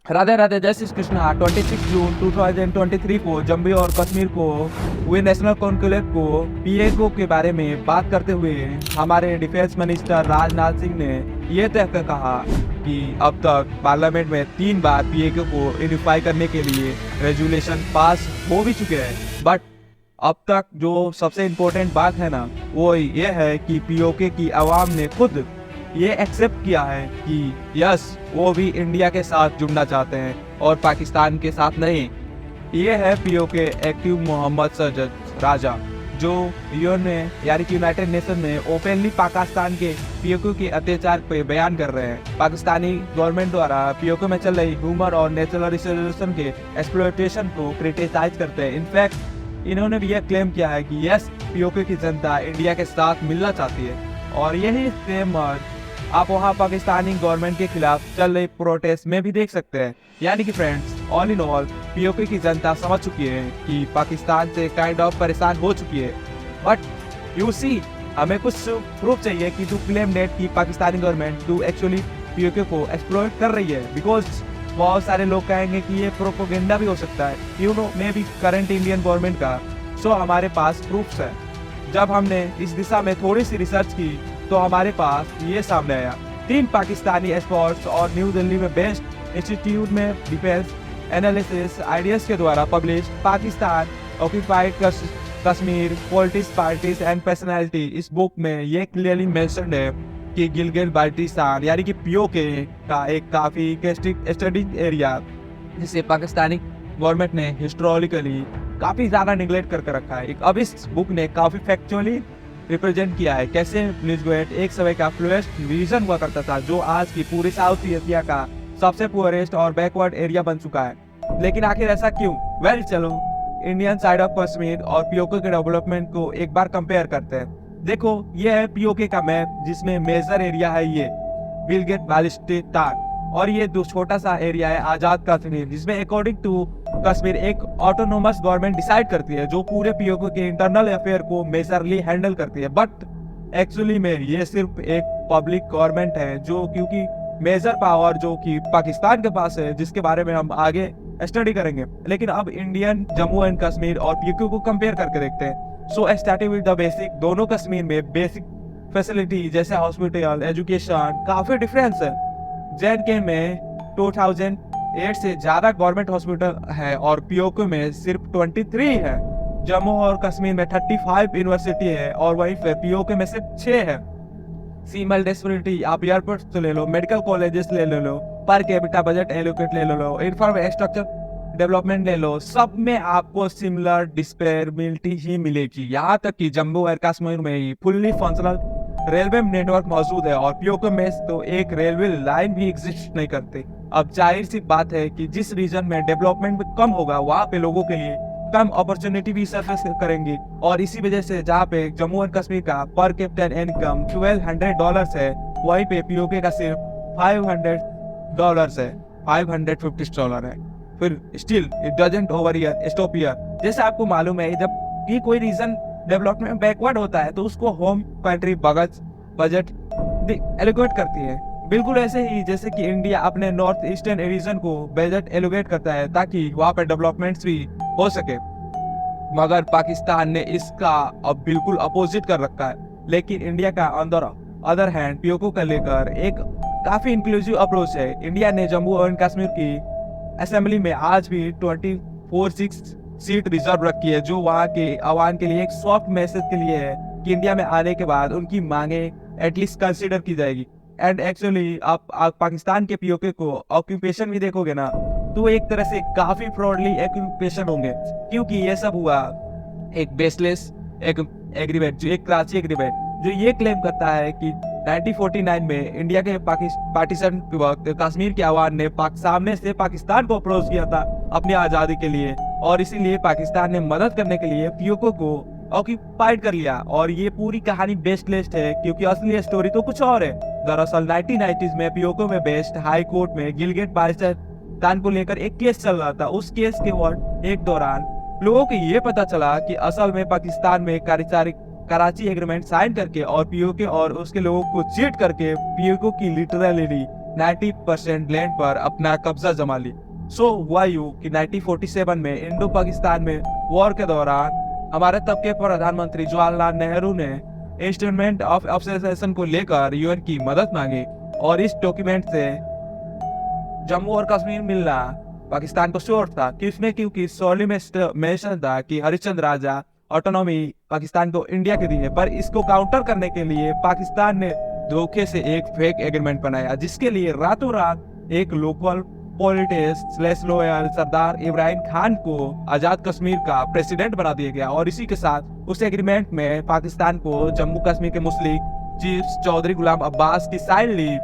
राधे राधे, जय श्री कृष्णा। 26 जून 2023 को जम्मू और कश्मीर को हुए नेशनल कॉन्क्लेव को पीएको के बारे में बात करते हुए हमारे डिफेंस मिनिस्टर राजनाथ सिंह ने यह तय कर कहा कि अब तक पार्लियामेंट में 3 बार पीएको को यूनिफाई करने के लिए रेजुलेशन पास हो भी चुके हैं। बट अब तक जो सबसे इम्पोर्टेंट बात है ना, वो ये है कि पीओके की आवाम ने खुद ये एक्सेप्ट किया है कि यस, वो भी इंडिया के साथ जुड़ना चाहते हैं और पाकिस्तान के साथ नहीं। ये है पीओके एक्टिव मोहम्मद सज्जद राजा, जो यूएन में यानी कि यूनाइटेड नेशन में ओपनली पाकिस्तान के पीओके के अत्याचार पे बयान कर रहे हैं। पाकिस्तानी गवर्नमेंट द्वारा पीओके में चल रही ह्यूमन और नेचुरल रिसोर्स के एक्सप्लॉयटेशन को क्रिटिसाइज करते हैं। इनफैक्ट इन्होंने भी यह क्लेम किया है कि यस, पीओके की जनता इंडिया के साथ मिलना चाहती है। और यही सेम आप वहाँ पाकिस्तानी गवर्नमेंट के खिलाफ चल रही प्रोटेस्ट में भी देख सकते हैं। यानी कि friends, all in all PoK की जनता समझ चुकी है कि पाकिस्तान से काइंड ऑफ परेशान हो चुकी है। बट यू सी, हमें कुछ प्रूफ चाहिए कि टू क्लेम डेट की Pakistani government to actually PoK को एक्सप्लॉइट कर रही है। बिकॉज बहुत सारे लोग कहेंगे कि ये प्रोपोगेंडा भी हो सकता है, you know, may be current Indian government का। सो हमारे पास प्रूफ्स है। जब हमने इस दिशा में थोड़ी सी रिसर्च की तो हमारे पास ये सामने आया। 3 पाकिस्तानी एक्सपर्ट्स और न्यू दिल्ली में बेस्ड इंस्टीट्यूट में डिफेंस एनालिसिस आइडियाज के द्वारा publish Pakistan occupied Kashmir politics, parties and personality, इस बुक में ये क्लियरली मेंशन्ड है कि गिलगित बाल्टिस्तान यानी कि पीओके का एक काफी स्टडी एरिया, जिसे पाकिस्तानी गवर्नमेंट ने हिस्टोरिकली काफी ज्यादा निगलेक्ट करके रखा है। अब इस बुक ने काफी फैक्चुअली रिप्रेजेंट किया है कैसे बेलूचिस्तान एक समय का फ्लूएस्ट रीजन हुआ करता था, जो आज की पूरी साउथ एशिया का सबसे पुअरेस्ट और बैकवर्ड एरिया बन चुका है। लेकिन आखिर ऐसा क्यों? वेल, चलो इंडियन साइड ऑफ कश्मीर और पीओके के डेवलपमेंट को एक बार कंपेयर करते हैं। देखो, ये है पीओके का मैप, जिसमें मेजर एरिया है ये गिलगित बाल्टिस्तान, और ये दो छोटा सा एरिया है आजाद कश्मीर, जिसमें अकॉर्डिंग टू कश्मीर एक ऑटोनोमस गवर्नमेंट डिसाइड करती है, जो पूरे पीओके के इंटरनल अफेयर को मेजरली हैंडल करती है। बट एक्चुअली में ये सिर्फ एक पब्लिक गवर्नमेंट है, जो क्योंकि मेजर पावर जो कि पाकिस्तान के पास है, जिसके बारे में हम आगे स्टडी करेंगे। लेकिन अब इंडियन जम्मू एंड कश्मीर और पीओके को कंपेयर करके देखते हैं। So starting with the basic, दोनों कश्मीर में बेसिक फैसिलिटी जैसे हॉस्पिटल, एजुकेशन काफी डिफरेंस है। जेएंडके में 2008 से ज्यादा गवर्नमेंट हॉस्पिटल है और पीओके में सिर्फ 23 है। जम्मू और कश्मीर में 35 यूनिवर्सिटी है और वहीं पे पीओके में सिर्फ 6 है। फीमेल डिसेबिलिटी आप एयरपोर्ट तो ले लो, मेडिकल कॉलेजेस ले लो, पर कैपिटा बजट एलोकेट ले लो, इंफ्रास्ट्रक्चर डेवलपमेंट ले लो, सब में आपको सिमिलर डिस्पेरिबिलिटी ही मिलेगी। यहाँ तक कि जम्मू और कश्मीर में ही फुल्ली फंक्शनल रेलवे नेटवर्क मौजूद है और पीओके में तो एक रेलवे लाइन भी एग्जिस्ट नहीं करती। अब जाहिर सी बात है कि जिस रीजन में डेवलपमेंट कम होगा, वहाँ पे लोगों के लिए कम अपॉर्चुनिटी भी सरफेस करेंगे, और इसी वजह से जहाँ पे जम्मू एंड कश्मीर का पर कैपिटा इनकम $1200 है, वहीं पे पीओके का सिर्फ $500 है, $550 है। फिर still it doesn't over here stop here. जैसे आपको मालूम है, जब भी कोई रीजन डेवलपमेंट बैकवर्ड होता है तो उसको होम कंट्री बजट एलोकेट करती है। बिल्कुल ऐसे ही जैसे कि इंडिया अपने नॉर्थ ईस्टर्न रीजन को बजट एलोकेट करता है ताकि वहाँ पर डेवलपमेंट्स भी हो सके। मगर पाकिस्तान ने इसका अब बिल्कुल अपोजिट कर रखा है। लेकिन इंडिया का अदर हैंड पीओके को लेकर एक काफी इंक्लूसिव अप्रोच है। इंडिया ने जम्मू एंड कश्मीर की असेंबली में आज भी 24-6 सीट रिजर्व रखी है, जो वहाँ के आवाम के लिए एक सॉफ्ट मैसेज के लिए है कि इंडिया में आने के बाद उनकी मांगे एटलीस्ट कंसीडर की जाएगी। एंड एक्चुअली आप पाकिस्तान के पीओके को ऑक्यूपेशन भी देखोगे ना, तो एक तरह से काफी फ्रॉडली ऑक्यूपेशन होंगे, क्योंकि ये सब हुआ एक बेसलेस एक एग्रीमेंट, जो एक कराची एग्रीमेंट, जो ये क्लेम करता है कि 1949 में इंडिया के पार्टीशन के वक्त कश्मीर के आवाम ने सामने से पाकिस्तान को अप्रोच किया था अपनी आजादी के लिए, और इसीलिए पाकिस्तान ने मदद करने के लिए पीओके को ऑक्यूपाइड कर लिया। और ये पूरी कहानी बेस्ड है, क्योंकि असली स्टोरी तो कुछ और है। दरअसल 1990s में पीओके में बेस्ड हाई कोर्ट में गिलगित बाल्टिस्तान को लेकर एक केस चल रहा था। उस केस के एक दौरान लोगों को ये पता चला कि असल में पाकिस्तान में कराची एग्रीमेंट साइन करके और पीओके और उसके लोगों को चीट करके पीओके की लिटरली 90% लैंड पर अपना कब्जा जमा ली। सो हुआ यूं कि 1947 में इंडो पाकिस्तान में वॉर के दौरान हमारे तब के प्रधानमंत्री जवाहरलाल नेहरू ने इंस्ट्रूमेंट ऑफ एसोसिएशन को लेकर यूएन की मदद मांगी और इस डॉक्यूमेंट से जम्मू और कश्मीर मिलना पाकिस्तान को श्योर था किसमें, क्योंकि सोली में मेंशन था कि हरिश्चंद्र राजा ऑटोनॉमी पाकिस्तान को इंडिया के दी है। पर इसको काउंटर करने के लिए पाकिस्तान ने धोखे से एक फेक एग्रीमेंट बनाया, जिसके लिए रातों रात एक लोकल पॉलिटिक्स लॉयर सरदार इब्राहिम खान को आजाद कश्मीर का प्रेसिडेंट बना दिया गया। और इसी के साथ उस एग्रीमेंट में पाकिस्तान को जम्मू कश्मीर के मुस्लिम चीफ चौधरी गुलाम अब्बास की साइड ली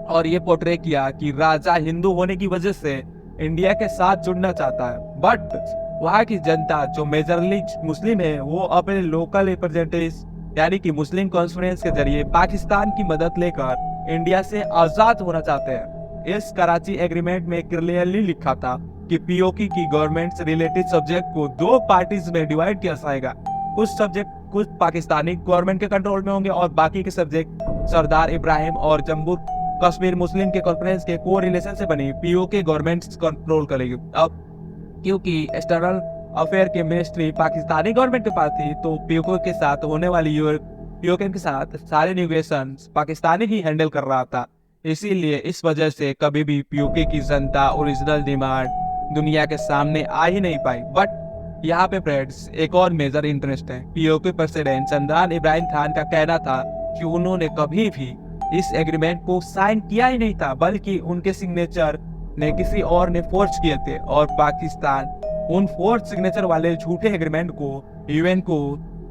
और ये पोर्ट्रे किया कि राजा हिंदू होने की वजह से इंडिया के साथ जुड़ना चाहता है। बट वहाँ की जनता जो मेजरली मुस्लिम है वो अपने लोकल रिप्रेजेंटेटिव यानी कि मुस्लिम कॉन्फ्रेंस के जरिए पाकिस्तान की मदद लेकर इंडिया से आजाद होना चाहते हैं। इस कराची एग्रीमेंट में क्लियरली लिखा था कि पीओके की गवर्नमेंट से रिलेटेड सब्जेक्ट को दो पार्टीज में डिवाइड किया जाएगा। कुछ सब्जेक्ट कुछ पाकिस्तानी गवर्नमेंट के कंट्रोल में होंगे और बाकी के सब्जेक्ट सरदार इब्राहिम और जम्मू कश्मीर मुस्लिम के कॉन्फ्रेंस के को रिलेशन से बनी पीओके गवर्नमेंट कंट्रोल करेगी। अब क्योंकि एक्सटर्नल अफेयर की मिनिस्ट्री पाकिस्तानी गवर्नमेंट के पास थी, तो पीओके के साथ होने वाली पीओके के साथ सारे नेगोशिएशन पाकिस्तानी ही हैंडल कर रहा था। इसीलिए इस वजह से कभी भी पीओके की जनता ओरिजिनल डिमांड दुनिया के सामने आ ही नहीं पाई। बट यहाँ पे फ्रेंड्स एक और मेजर इंटरेस्ट है। पीओके प्रेसिडेंट सरदार इब्राहिम खान का कहना था कि उन्होंने कभी भी इस एग्रीमेंट को साइन किया ही नहीं था, बल्कि उनके सिग्नेचर ने किसी और ने फोर्स किए थे और पाकिस्तान उन फोर्स सिग्नेचर वाले झूठे एग्रीमेंट को यूएन को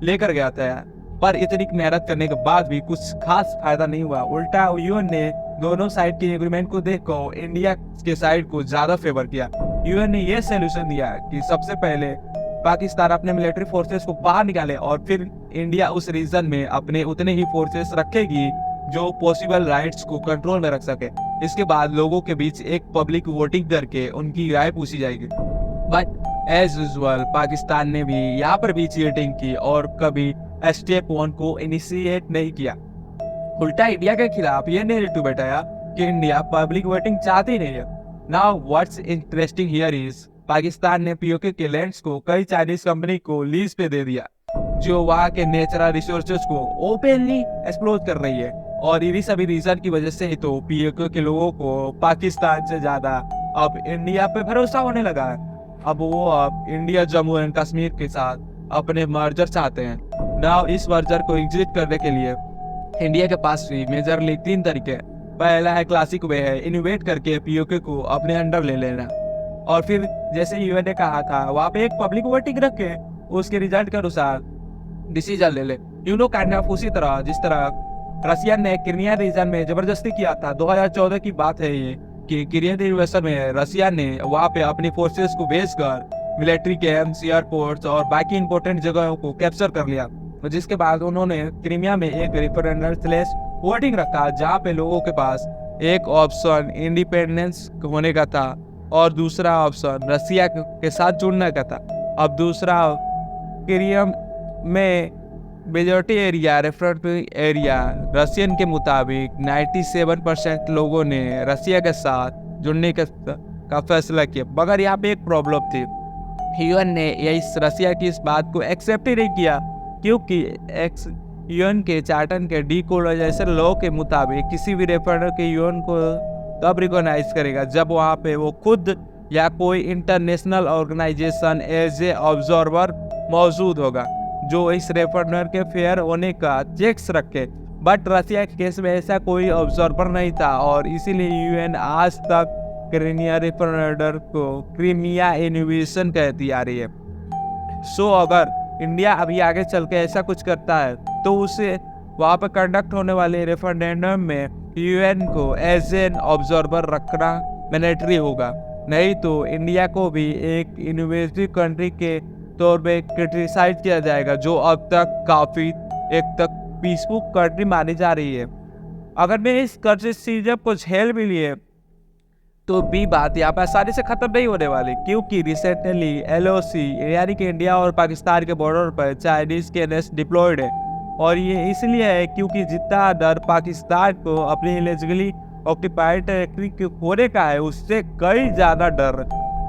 लेकर गया था। पर इतनी मेहनत करने के बाद भी कुछ खास फायदा नहीं हुआ। उल्टा यूएन ने दोनों साइड के एग्रीमेंट को देखकर इंडिया के साइड को ज्यादा फेवर किया। यूएन ने यह सोल्यूशन दिया कि सबसे पहले पाकिस्तान अपने मिलिट्री फोर्सेस को बाहर निकाले और फिर इंडिया उस रीजन में अपने उतने ही फोर्सेस रखेगी जो पॉसिबल राइट्स को कंट्रोल में रख सके। इसके बाद लोगों के बीच एक पब्लिक वोटिंग करके उनकी राय पूछी जाएगी। बट एज यूजुअल पाकिस्तान ने भी यहाँ पर भी चीटिंग की और कभी स्टेप 1 को इनिशिएट नहीं किया। उल्टा इंडिया के खिलाफ ये नैरेटिव बैठाया कि इंडिया पब्लिक वोटिंग चाहती नहीं है। Now what's interesting here is Pakistan ने पीओके के लैंड्स को कई चाइनीज कंपनी को लीज पे दे दिया जो वहाँ के नेचुरल रिसोर्सेज को ओपनली एक्सप्लोर कर रही है। और इन्हीं सभी रीजन की वजह से ही तो पीओके के लोगों को पाकिस्तान से ज्यादा अब इंडिया पे भरोसा होने लगा है। अब इंडिया जम्मू एंड कश्मीर के साथ अपने मर्जर चाहते हैं। नाउ इस मर्जर को एग्जिट करने के लिए इंडिया के पास भी मेजरली 3 तरीके हैं। पहला है क्लासिक वे है इनोवेट करके पीओके को अपने अंडर ले लेना, और फिर जैसे यूएन ने कहा था वहाँ पे एक पब्लिक वोटिंग रख के उसके रिजल्ट के अनुसार डिसीजन ले ले। काइंड ऑफ उसी तरह जिस तरह रशिया ने क्रिमिया रीजन में जबरदस्ती किया था। 2014 की बात है ये कि क्रिमिया रीजन में रशिया ने वहाँ पे अपनी फोर्सेस को भेजकर मिलिट्री कैंप्स, एयरपोर्ट्स और बाकी इंपॉर्टेंट जगहों को कैप्चर कर लिया। जिसके बाद उन्होंने क्रिमिया में एक रेफरेंडम वोटिंग रखा जहाँ पे लोगों के पास एक ऑप्शन इंडिपेंडेंस होने का था और दूसरा ऑप्शन रशिया के साथ जुड़ने का था। अब दूसरा क्रिमिया में majority area referendum area Russian के मुताबिक 97% लोगों ने रशिया के साथ जुड़ने का फैसला किया। मगर यहाँ पे एक प्रॉब्लम थी, यूएन ने इस रशिया की इस बात को एक्सेप्ट ही नहीं किया क्योंकि यूएन के चार्टर के डीकोलोनाइजेशन लॉ के मुताबिक किसी भी रेफरेंडम के यूएन को तब रिकॉग्नाइज करेगा जब वहाँ पे वो खुद या कोई international organisation as a observer मौजूद होगा जो इस रेफरेंडम के फेयर होने का चेक्स रखे। बट रशिया के केस में ऐसा कोई ऑब्जर्वर नहीं था और इसीलिए यूएन आज तक क्रिमिया रेफरेंडम को क्रिमिया इनोवेशन कहती आ रही है। सो अगर इंडिया अभी आगे चल के ऐसा कुछ करता है तो उसे वहाँ पर कंडक्ट होने वाले रेफरेंडम में यूएन को एज एन ऑब्जर्वर रखना मैंडेटरी होगा, नहीं तो इंडिया को भी एक इनोवेटिव कंट्री के तौर पे क्रिटिसाइज किया जाएगा जो अब तक काफी एक तक पीसफुल कंट्री मानी जा रही है। अगर मैं इस कंट्री से जब कुछ हेल्प भी लिए तो भी बात यहाँ पर आसानी से खत्म नहीं होने वाली क्योंकि रिसेंटली एलओसी यानी कि इंडिया और पाकिस्तान के बॉर्डर पर चाइनीज के नेस्ट डिप्लॉयड है। और ये इसलिए है क्योंकि जितना डर पाकिस्तान को अपनी इलीगली ऑक्यूपाइड टेरिटरी के खोने का है, उससे कई ज़्यादा डर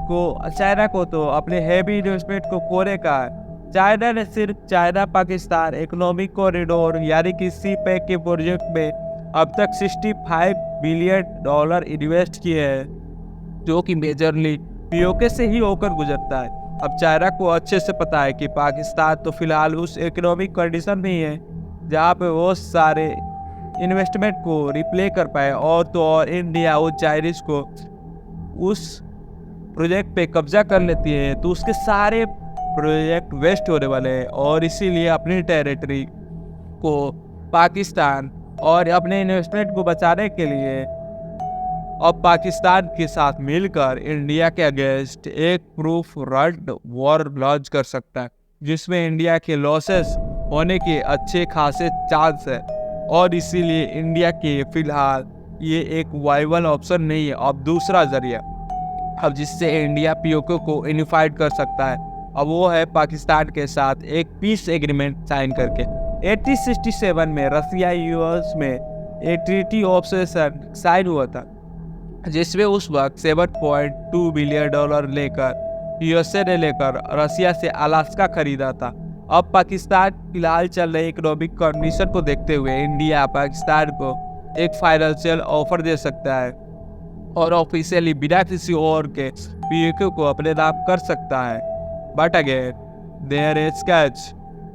को चाइना को तो अपने हैवी इन्वेस्टमेंट को खोने का है। चाइना ने सिर्फ चाइना पाकिस्तान इकोनॉमिक कॉरिडोर यानी कि सी पैक के प्रोजेक्ट में अब तक $65 बिलियन इन्वेस्ट किए हैं, जो कि मेजरली पीओके से ही होकर गुजरता है। अब चाइना को अच्छे से पता है कि पाकिस्तान तो फिलहाल उस इकोनॉमिक कंडीशन में ही है जहाँ पे वो सारे इन्वेस्टमेंट को रिप्ले कर पाए, और तो और इंडिया उस चाइनीज को उस प्रोजेक्ट पे कब्जा कर लेती है तो उसके सारे प्रोजेक्ट वेस्ट होने वाले हैं। और इसीलिए अपनी टेरिटरी को पाकिस्तान और अपने इन्वेस्टमेंट को बचाने के लिए अब पाकिस्तान के साथ मिलकर इंडिया के अगेंस्ट एक प्रूफ रड वॉर लॉन्च कर सकता है, जिसमें इंडिया के लॉसेस होने के अच्छे खासे चांस है। और इसीलिए इंडिया के फिलहाल ये एक वाइबल ऑप्शन नहीं है, अब दूसरा जरिया अब जिससे इंडिया पीओके को यूनिफाइड कर सकता है, अब वो है पाकिस्तान के साथ एक पीस एग्रीमेंट साइन करके। 1867 में रसिया यूएस में एक ट्रीटी ऑफ सेशन साइन हुआ था, जिसमें उस वक्त $7.2 बिलियन लेकर यूएसए ने लेकर रसिया से अलास्का खरीदा था। अब पाकिस्तान फिलहाल चल रहे इकोनॉमिक कंडीशन को देखते हुए इंडिया पाकिस्तान को एक फाइनेंशियल ऑफर दे सकता है और ऑफिशियली बिना किसी और के पीओके को अपने नाम कर सकता है। But again there is catch.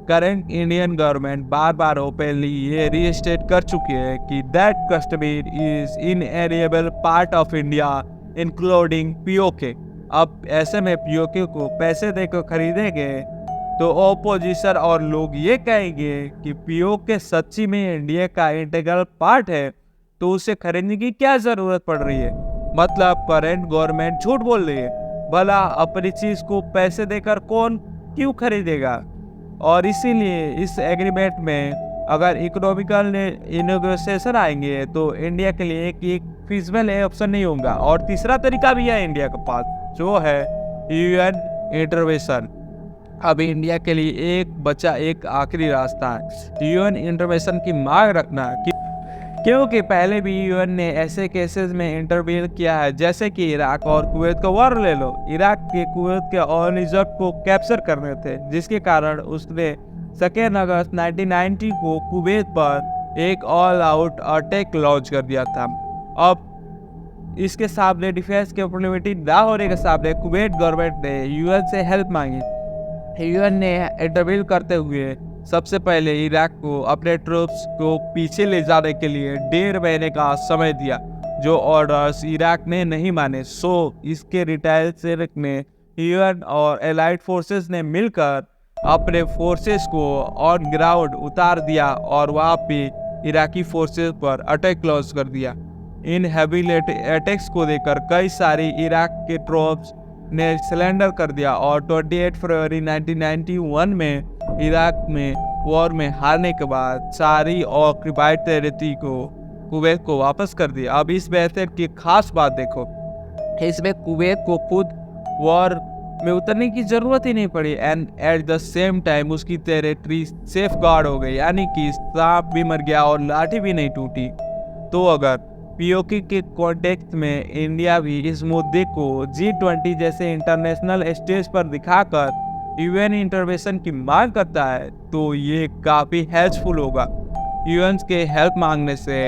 Current Indian government बार बार ओपनली ये रीस्टेट कर चुकी है कि that Kashmir is inalienable part of India including PoK. अब ऐसे में पीओके को पैसे देकर खरीदेंगे तो ऑपोजिशन और लोग ये कहेंगे कि पीओके सच्ची में इंडिया का इंटीग्रल पार्ट है, तो उसे खरीदने की क्या जरूरत पड़ रही है। मतलब करंट गवर्नमेंट झूठ बोल रही है, भला अपनी चीज को पैसे देकर कौन क्यों खरीदेगा। और इसीलिए इस एग्रीमेंट में अगर इकोनॉमिकल नेगोशिएशन आएंगे तो इंडिया के लिए एक फिजिबल ऑप्शन नहीं होगा। और तीसरा तरीका भी है इंडिया के पास, जो है यूएन इंटरवेंशन। अब इंडिया के लिए एक बचा एक आखिरी रास्ता है, यूएन इंटरवेंशन की मांग रखना, क्योंकि पहले भी यूएन ने ऐसे केसेस में इंटरवीन किया है, जैसे कि इराक और कुवैत का वॉर ले लो। इराक के कुवैत के ऑयल रिजर्व को कैप्चर करने थे, जिसके कारण उसने 2 अगस्त 1990 को कुवैत पर एक ऑल आउट अटैक लॉन्च कर दिया था। अब इसके सामने डिफेंस कैपेबिलिटी ना होने के सामने कुवैत गवर्नमेंट ने यूएन से हेल्प मांगी। यूएन ने इंटरवीन करते हुए सबसे पहले इराक को अपने ट्रूप्स को पीछे ले जाने के लिए 1.5 महीने का समय दिया, जो ऑर्डर्स इराक ने नहीं माने। सो इसके रिटेलिएशन में यूएन और एलाइड फोर्सेस ने मिलकर अपने फोर्सेस को ऑन ग्राउंड उतार दिया और वहाँ पे इराकी फोर्सेस पर अटैक लॉन्च कर दिया। इन हैवी अटैक्स को देखकर कई सारी इराक के ट्रूप्स ने सरेंडर कर दिया और 28 फरवरी 1991 में इराक में वॉर में हारने के बाद सारी ऑक्यूपाइड टेरिटरी को कुवैत को वापस कर दिया। अब इस मेथड की खास बात देखो, इसमें कुवैत को खुद वॉर में उतरने की जरूरत ही नहीं पड़ी and at the same time उसकी टेरिटरी सेफ गार्ड हो गई, यानी कि सांप भी मर गया और लाठी भी नहीं टूटी। तो अगर पीओके के कॉन्टेक्स्ट में इंडिया भी इस मुद्दे को G20 जैसे इंटरनेशनल स्टेज पर दिखाकर यूएन इंटरवेंशन की मांग करता है तो ये काफ़ी हेल्पफुल होगा। यूएन के हेल्प मांगने से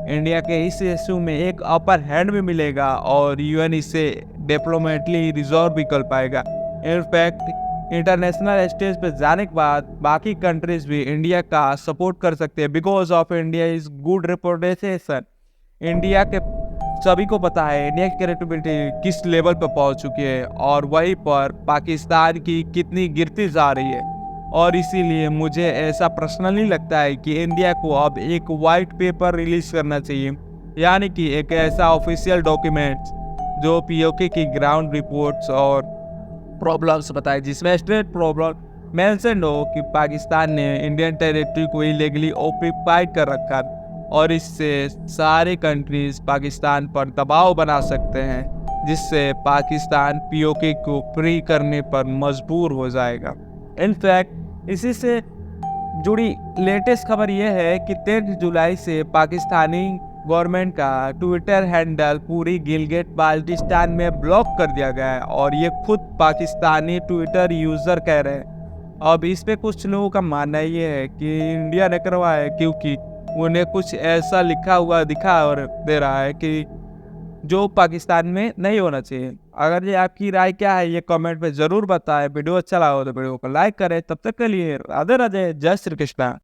इंडिया के इस इशू में एक अपर हैंड भी मिलेगा और यूएन इसे डिप्लोमेटिकली रिजॉल्व भी कर पाएगा। इनफैक्ट इंटरनेशनल स्टेज पर जाने के बाद बाकी कंट्रीज भी इंडिया का सपोर्ट कर सकते हैं because of India is good reputation. India के सभी को पता है इंडिया की कैपेबिलिटी किस लेवल पर पहुंच चुकी है और वहीं पर पाकिस्तान की कितनी गिरती जा रही है। और इसीलिए मुझे ऐसा पर्सनली लगता है कि इंडिया को अब एक वाइट पेपर रिलीज करना चाहिए, यानी कि एक ऐसा ऑफिशियल डॉक्यूमेंट जो पीओके की ग्राउंड रिपोर्ट्स और प्रॉब्लम्स बताए, जिसमें स्ट्रेट प्रॉब्लम मेंशन हो कि पाकिस्तान ने इंडियन टेरिटरी को इलीगली ऑक्यूपाइड कर रखा और इससे सारे कंट्रीज पाकिस्तान पर दबाव बना सकते हैं, जिससे पाकिस्तान पीओके को फ्री करने पर मजबूर हो जाएगा। इनफैक्ट इसी से जुड़ी लेटेस्ट खबर यह है कि 10 जुलाई से पाकिस्तानी गवर्नमेंट का ट्विटर हैंडल पूरी गिलगिट बाल्टिस्तान में ब्लॉक कर दिया गया है और ये खुद पाकिस्तानी ट्विटर यूजर कह रहे हैं। अब इस पे कुछ लोगों का मानना ये है कि इंडिया ने करवाया है, क्योंकि उन्हें कुछ ऐसा लिखा हुआ दिखा और दे रहा है कि जो पाकिस्तान में नहीं होना चाहिए। अगर ये आपकी राय क्या है ये कमेंट में ज़रूर बताएं। वीडियो अच्छा लगा हो तो वीडियो को लाइक करें। तब तक के लिए राधे राधे, जय श्री कृष्णा।